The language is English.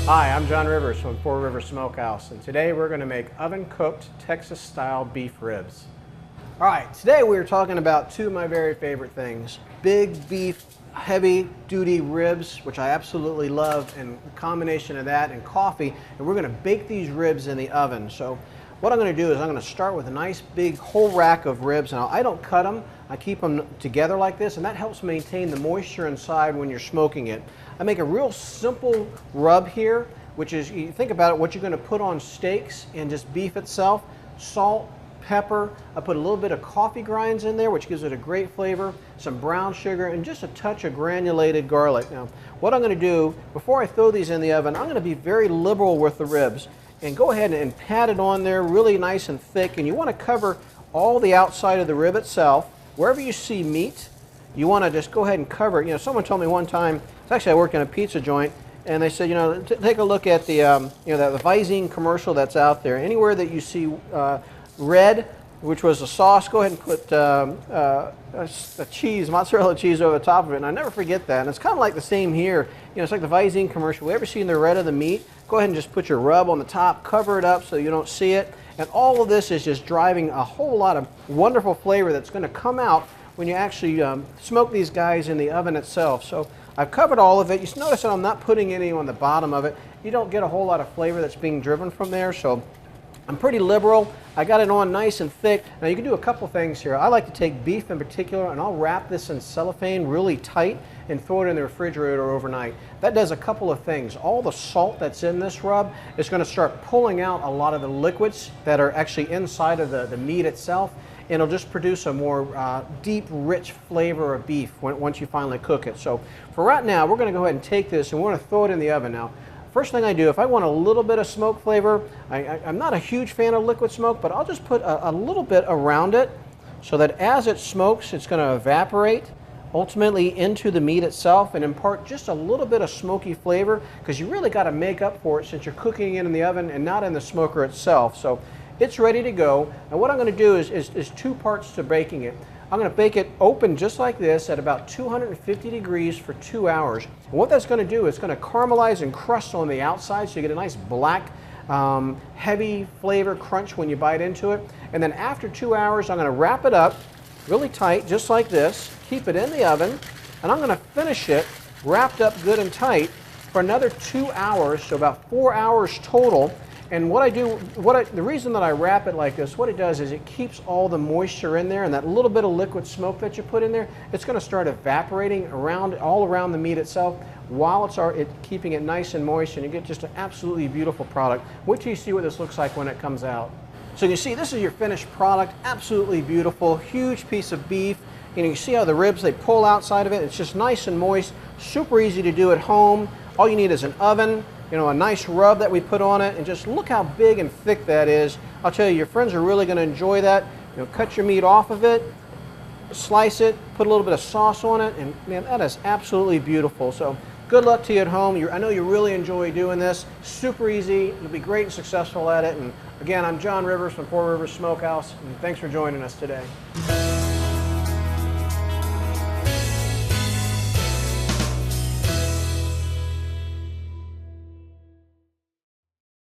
Hi, I'm John Rivers from Four Rivers Smokehouse, and today we're going to make oven-cooked Texas-style beef ribs. All right, today we're talking about two of my very favorite things. Big beef, heavy-duty ribs, which I absolutely love, and a combination of that and coffee, and we're going to bake these ribs in the oven. So what I'm going to do is I'm going to start with a nice big whole rack of ribs. Now, I don't cut them. I keep them together like this, and that helps maintain the moisture inside when you're smoking it. I make a real simple rub here, which is, you think about it, what you're going to put on steaks and just beef itself. Salt, pepper, I put a little bit of coffee grinds in there, which gives it a great flavor, some brown sugar, and just a touch of granulated garlic. Now, what I'm going to do, before I throw these in the oven, I'm going to be very liberal with the ribs, and go ahead and pat it on there really nice and thick, and you want to cover all the outside of the rib itself. Wherever you see meat, you want to just go ahead and cover it. You know, someone told me one time, actually I worked in a pizza joint, and they said, you know, take a look at the, the Visine commercial that's out there. Anywhere that you see red, which was a sauce, go ahead and put a cheese, mozzarella cheese over the top of it, and I never forget that. And it's kind of like the same here. You know, it's like the Visine commercial. You ever seen the red of the meat? Go ahead and just put your rub on the top, cover it up so you don't see it. And all of this is just driving a whole lot of wonderful flavor that's going to come out when you actually smoke these guys in the oven itself. So I've covered all of it. You notice that I'm not putting any on the bottom of it. You don't get a whole lot of flavor that's being driven from there, so I'm pretty liberal. I got it on nice and thick. Now you can do a couple things here. I like to take beef in particular, and I'll wrap this in cellophane really tight and throw it in the refrigerator overnight. That does a couple of things. All the salt that's in this rub is going to start pulling out a lot of the liquids that are actually inside of the meat itself, and it'll just produce a more deep, rich flavor of beef once you finally cook it. So for right now, we're going to go ahead and take this and we're going to throw it in the oven now. First thing I do, if I want a little bit of smoke flavor, I'm not a huge fan of liquid smoke, but I'll just put a little bit around it so that as it smokes, it's going to evaporate ultimately into the meat itself and impart just a little bit of smoky flavor, because you really got to make up for it since you're cooking it in the oven and not in the smoker itself. So it's ready to go. And what I'm going to do is two parts to baking it. I'm going to bake it open just like this at about 250 degrees for 2 hours. And what that's going to do is going to caramelize and crust on the outside, so you get a nice black, heavy flavor crunch when you bite into it. And then after 2 hours, I'm going to wrap it up really tight, just like this, keep it in the oven, and I'm going to finish it wrapped up good and tight for another 2 hours, so about 4 hours total. And what I do, the reason that I wrap it like this, what it does is it keeps all the moisture in there, and that little bit of liquid smoke that you put in there, it's going to start evaporating all around the meat itself while it's keeping it nice and moist, and you get just an absolutely beautiful product. Wait till you see what this looks like when it comes out. So you see, this is your finished product, absolutely beautiful, huge piece of beef. You know, you see how the ribs, they pull outside of it. It's just nice and moist, super easy to do at home. All you need is an oven, you know, a nice rub that we put on it, and just look how big and thick that is. I'll tell you, your friends are really going to enjoy that. You know, cut your meat off of it, slice it, put a little bit of sauce on it, and man, that is absolutely beautiful. So good luck to you at home. I know you really enjoy doing this. Super easy. You'll be great and successful at it. And again, I'm John Rivers from Four Rivers Smokehouse, and thanks for joining us today.